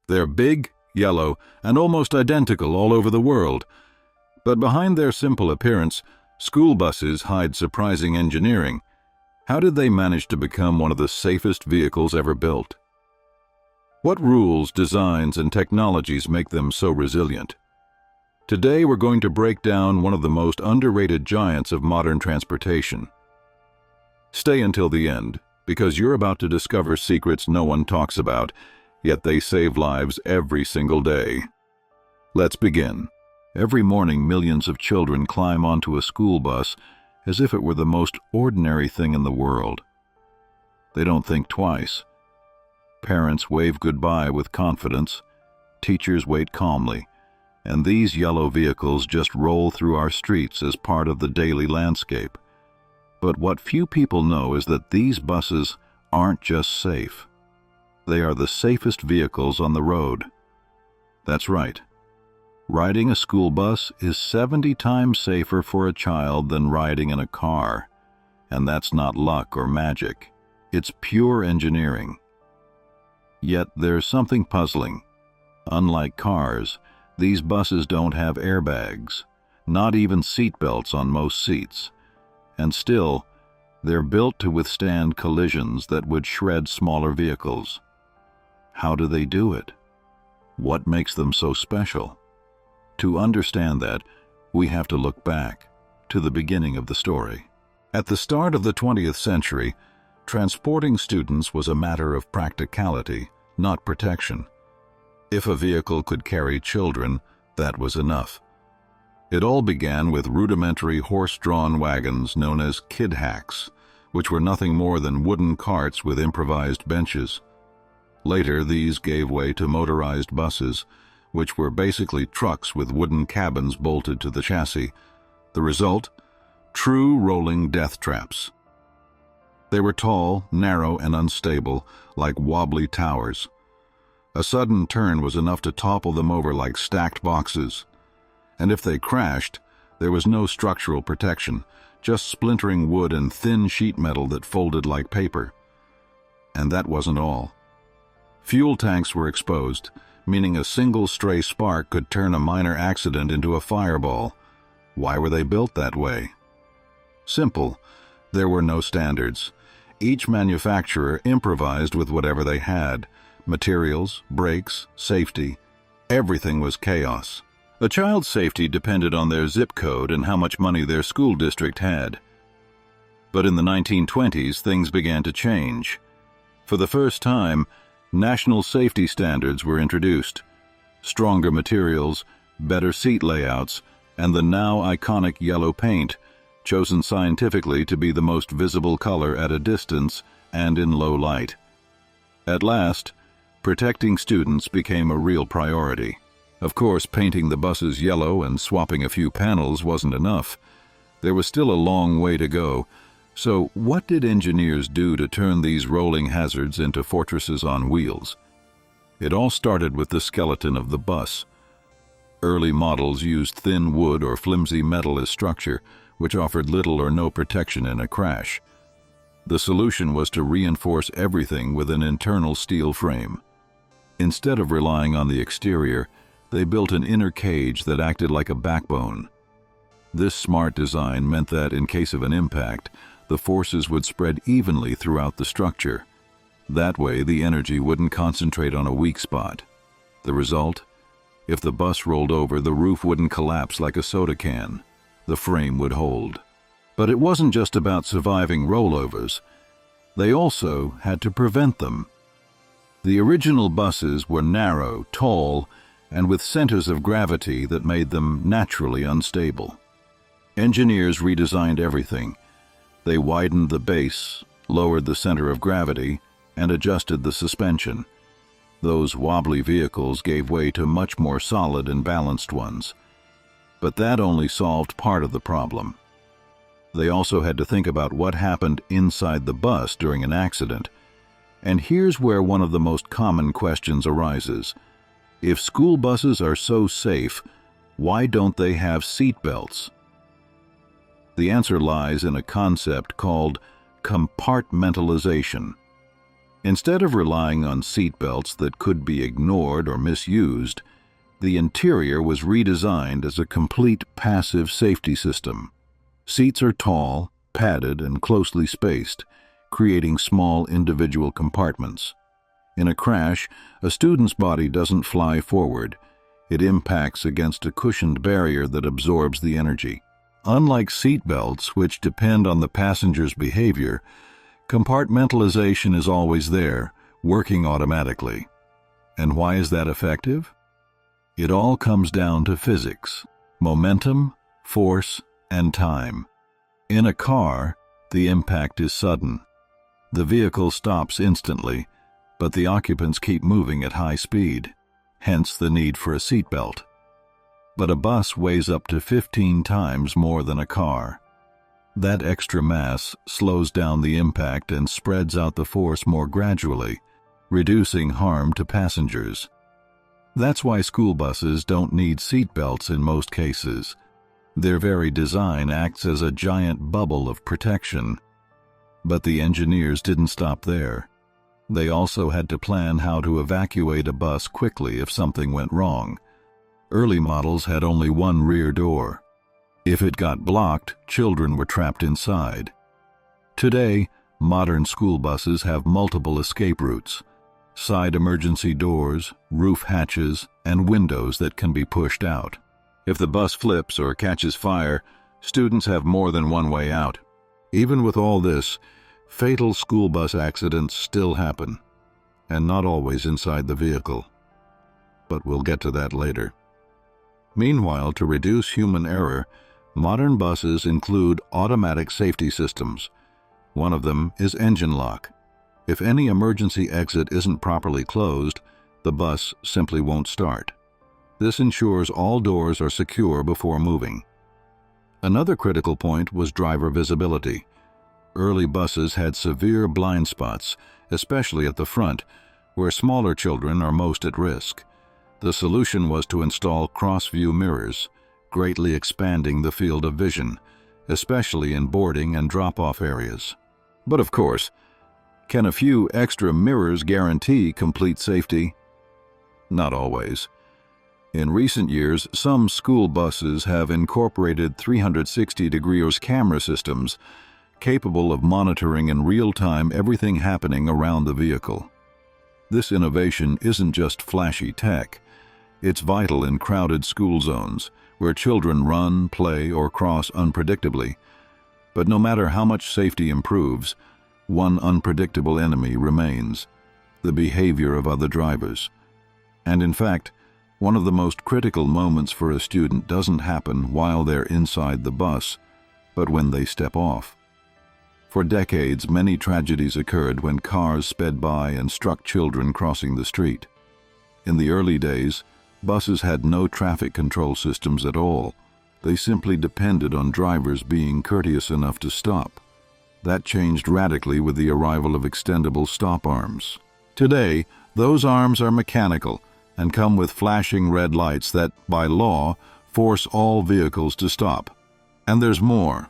They're big, yellow, and almost identical all over the world. But behind their simple appearance, school buses hide surprising engineering. How did they manage to become one of the safest vehicles ever built? What rules, designs, and technologies make them so resilient? Today we're going to break down one of the most underrated giants of modern transportation. Stay until the end, because you're about to discover secrets no one talks about, yet they save lives every single day. Let's begin. Every morning, millions of children climb onto a school bus as if it were the most ordinary thing in the world. They don't think twice. Parents wave goodbye with confidence, teachers wait calmly, and these yellow vehicles just roll through our streets as part of the daily landscape. But what few people know is that these buses aren't just safe. They are the safest vehicles on the road. That's right. Riding a school bus is 70 times safer for a child than riding in a car. And that's not luck or magic. It's pure engineering. Yet there's something puzzling. Unlike cars, these buses don't have airbags, not even seat belts on most seats. And still, they're built to withstand collisions that would shred smaller vehicles. How do they do it? What makes them so special? To understand that, we have to look back to the beginning of the story. At the start of the 20th century, transporting students was a matter of practicality, not protection. If a vehicle could carry children, that was enough. It all began with rudimentary horse-drawn wagons known as kid hacks, which were nothing more than wooden carts with improvised benches. Later, these gave way to motorized buses, which were basically trucks with wooden cabins bolted to the chassis. The result? True rolling death traps. They were tall, narrow, and unstable, like wobbly towers. A sudden turn was enough to topple them over like stacked boxes. And if they crashed, there was no structural protection, just splintering wood and thin sheet metal that folded like paper. And that wasn't all. Fuel tanks were exposed, meaning a single stray spark could turn a minor accident into a fireball. Why were they built that way? Simple. There were no standards. Each manufacturer improvised with whatever they had. Materials, brakes, safety. Everything was chaos. A child's safety depended on their zip code and how much money their school district had. But in the 1920s, things began to change. For the first time, national safety standards were introduced. Stronger materials, better seat layouts, and the now iconic yellow paint, chosen scientifically to be the most visible color at a distance and in low light. At last, protecting students became a real priority. Of course, painting the buses yellow and swapping a few panels wasn't enough. There was still a long way to go. So what did engineers do to turn these rolling hazards into fortresses on wheels? It all started with the skeleton of the bus. Early models used thin wood or flimsy metal as structure, which offered little or no protection in a crash. The solution was to reinforce everything with an internal steel frame. Instead of relying on the exterior, they built an inner cage that acted like a backbone. This smart design meant that, in case of an impact, the forces would spread evenly throughout the structure. That way, the energy wouldn't concentrate on a weak spot. The result? If the bus rolled over, the roof wouldn't collapse like a soda can. The frame would hold. But it wasn't just about surviving rollovers. They also had to prevent them. The original buses were narrow, tall, and with centers of gravity that made them naturally unstable. Engineers redesigned everything. They widened the base, lowered the center of gravity, and adjusted the suspension. Those wobbly vehicles gave way to much more solid and balanced ones. But that only solved part of the problem. They also had to think about what happened inside the bus during an accident. And here's where one of the most common questions arises. If school buses are so safe, why don't they have seat belts? The answer lies in a concept called compartmentalization. Instead of relying on seat belts that could be ignored or misused, the interior was redesigned as a complete passive safety system. Seats are tall, padded, and closely spaced, creating small individual compartments. In a crash, a student's body doesn't fly forward. It impacts against a cushioned barrier that absorbs the energy. Unlike seat belts, which depend on the passenger's behavior, compartmentalization is always there, working automatically. And why is that effective? It all comes down to physics: momentum, force, and time. In a car, the impact is sudden. The vehicle stops instantly, but the occupants keep moving at high speed, hence the need for a seatbelt. But a bus weighs up to 15 times more than a car. That extra mass slows down the impact and spreads out the force more gradually, reducing harm to passengers. That's why school buses don't need seatbelts in most cases. Their very design acts as a giant bubble of protection. But the engineers didn't stop there. They also had to plan how to evacuate a bus quickly if something went wrong. Early models had only one rear door. If it got blocked, children were trapped inside. Today, modern school buses have multiple escape routes: side emergency doors, roof hatches, and windows that can be pushed out. If the bus flips or catches fire, students have more than one way out. Even with all this, fatal school bus accidents still happen, and not always inside the vehicle. But we'll get to that later. Meanwhile, to reduce human error, modern buses include automatic safety systems. One of them is engine lock. If any emergency exit isn't properly closed, the bus simply won't start. This ensures all doors are secure before moving. Another critical point was driver visibility. Early buses had severe blind spots, especially at the front, where smaller children are most at risk. The solution was to install cross-view mirrors, greatly expanding the field of vision, especially in boarding and drop-off areas. But of course, can a few extra mirrors guarantee complete safety? Not always. In recent years, some school buses have incorporated 360-degree camera systems capable of monitoring in real time everything happening around the vehicle. This innovation isn't just flashy tech. It's vital in crowded school zones, where children run, play, or cross unpredictably. But no matter how much safety improves, one unpredictable enemy remains: the behavior of other drivers. And in fact, one of the most critical moments for a student doesn't happen while they're inside the bus, but when they step off. For decades, many tragedies occurred when cars sped by and struck children crossing the street. In the early days, buses had no traffic control systems at all. They simply depended on drivers being courteous enough to stop. That changed radically with the arrival of extendable stop arms. Today, those arms are mechanical and come with flashing red lights that, by law, force all vehicles to stop. And there's more.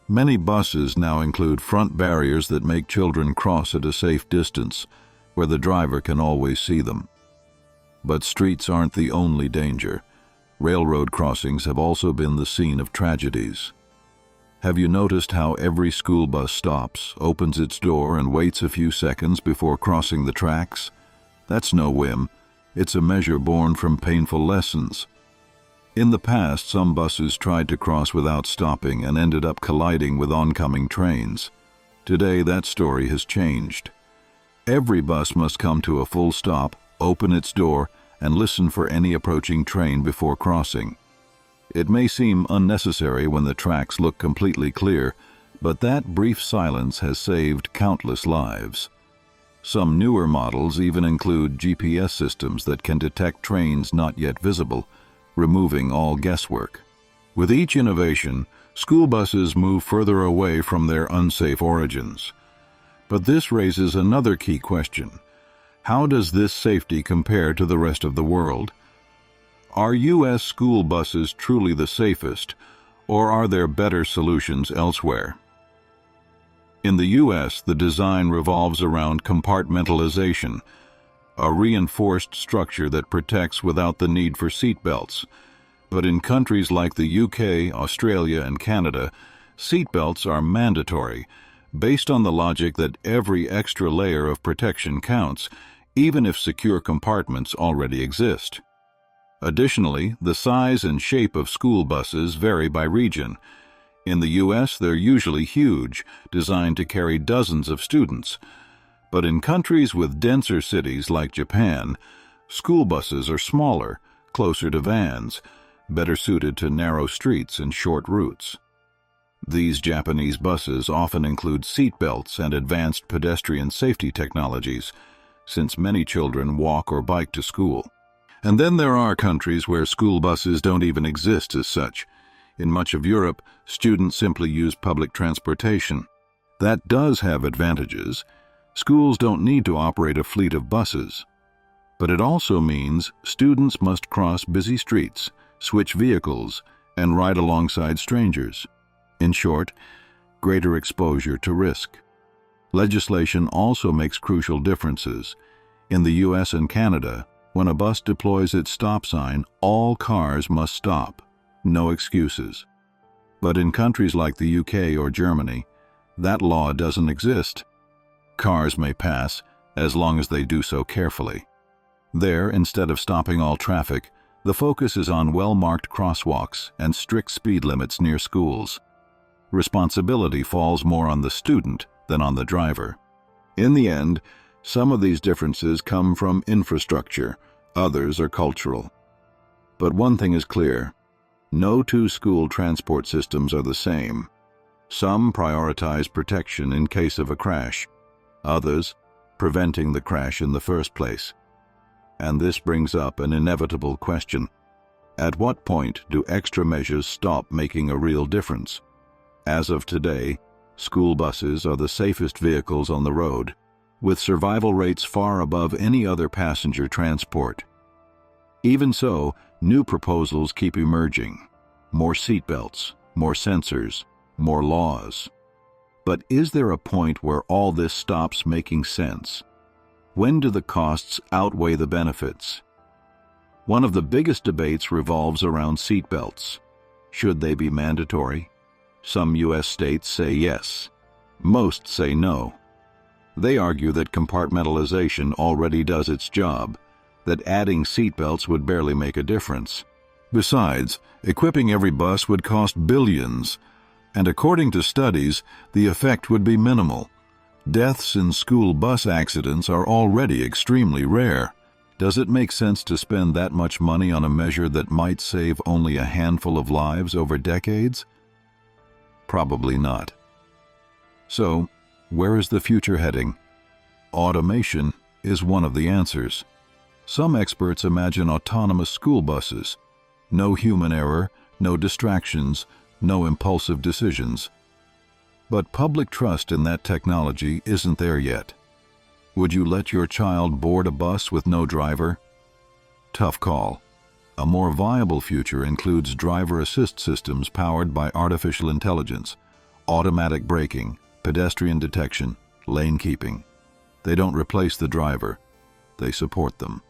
Many buses now include front barriers that make children cross at a safe distance, where the driver can always see them. But streets aren't the only danger. Railroad crossings have also been the scene of tragedies. Have you noticed how every school bus stops, opens its door, and waits a few seconds before crossing the tracks? That's no whim. It's a measure born from painful lessons. In the past, some buses tried to cross without stopping and ended up colliding with oncoming trains. Today, that story has changed. Every bus must come to a full stop, open its door, and listen for any approaching train before crossing. It may seem unnecessary when the tracks look completely clear, but that brief silence has saved countless lives. Some newer models even include GPS systems that can detect trains not yet visible, removing all guesswork. With each innovation, school buses move further away from their unsafe origins. But this raises another key question. How does this safety compare to the rest of the world? Are U.S. school buses truly the safest, or are there better solutions elsewhere? In the U.S., the design revolves around compartmentalization, a reinforced structure that protects without the need for seat belts. But in countries like the UK, Australia, and Canada, seat belts are mandatory, based on the logic that every extra layer of protection counts, even if secure compartments already exist. Additionally, the size and shape of school buses vary by region. In the U.S., they're usually huge, designed to carry dozens of students. But in countries with denser cities like Japan, school buses are smaller, closer to vans, better suited to narrow streets and short routes. These Japanese buses often include seat belts and advanced pedestrian safety technologies, since many children walk or bike to school. And then there are countries where school buses don't even exist as such. In much of Europe, students simply use public transportation. That does have advantages. Schools don't need to operate a fleet of buses. But it also means students must cross busy streets, switch vehicles, and ride alongside strangers. In short, greater exposure to risk. Legislation also makes crucial differences. In the U.S. and Canada, when a bus deploys its stop sign, all cars must stop. No excuses. But in countries like the UK or Germany, that law doesn't exist. Cars may pass, as long as they do so carefully. There, instead of stopping all traffic, the focus is on well-marked crosswalks and strict speed limits near schools. Responsibility falls more on the student than on the driver. In the end, some of these differences come from infrastructure, others are cultural. But one thing is clear: no two school transport systems are the same. Some prioritize protection in case of a crash, others preventing the crash in the first place. And this brings up an inevitable question. At what point do extra measures stop making a real difference? As of today, school buses are the safest vehicles on the road, with survival rates far above any other passenger transport. Even so, new proposals keep emerging. More seatbelts, more sensors, more laws. But is there a point where all this stops making sense? When do the costs outweigh the benefits? One of the biggest debates revolves around seatbelts. Should they be mandatory? Some U.S. states say yes. Most say no. They argue that compartmentalization already does its job, that adding seatbelts would barely make a difference. Besides, equipping every bus would cost billions, and according to studies, the effect would be minimal. Deaths in school bus accidents are already extremely rare. Does it make sense to spend that much money on a measure that might save only a handful of lives over decades? Probably not. So, where is the future heading? Automation is one of the answers. Some experts imagine autonomous school buses. No human error, no distractions, no impulsive decisions. But public trust in that technology isn't there yet. Would you let your child board a bus with no driver? Tough call. A more viable future includes driver assist systems powered by artificial intelligence, automatic braking, pedestrian detection, lane keeping. They don't replace the driver, they support them.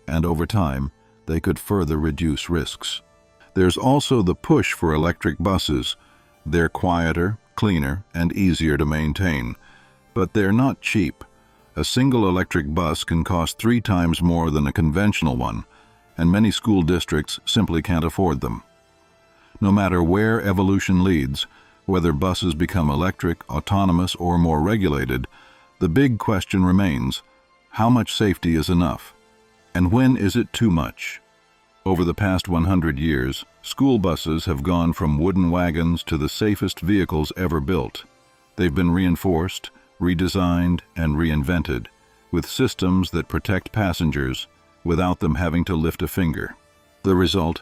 And over time, they could further reduce risks. There's also the push for electric buses. They're quieter, cleaner, and easier to maintain. But they're not cheap. A single electric bus can cost 3 times more than a conventional one, and many school districts simply can't afford them. No matter where evolution leads, whether buses become electric, autonomous, or more regulated, the big question remains: how much safety is enough? And when is it too much? Over the past 100 years, school buses have gone from wooden wagons to the safest vehicles ever built. They've been reinforced, redesigned, and reinvented, with systems that protect passengers without them having to lift a finger. The result?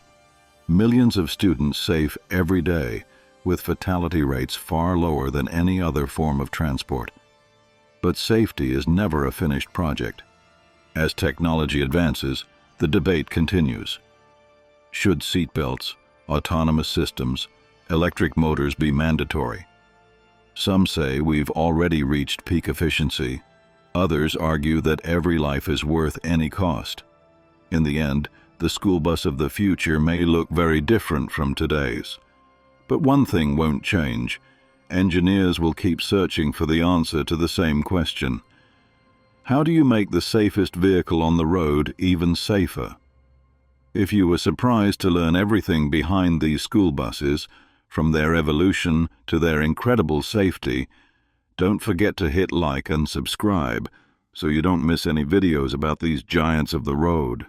Millions of students safe every day, with fatality rates far lower than any other form of transport. But safety is never a finished project. As technology advances, the debate continues. Should seatbelts, autonomous systems, electric motors be mandatory? Some say we've already reached peak efficiency. Others argue that every life is worth any cost. In the end, the school bus of the future may look very different from today's. But one thing won't change. Engineers will keep searching for the answer to the same question. How do you make the safest vehicle on the road even safer? If you were surprised to learn everything behind these school buses, from their evolution to their incredible safety, don't forget to hit like and subscribe so you don't miss any videos about these giants of the road.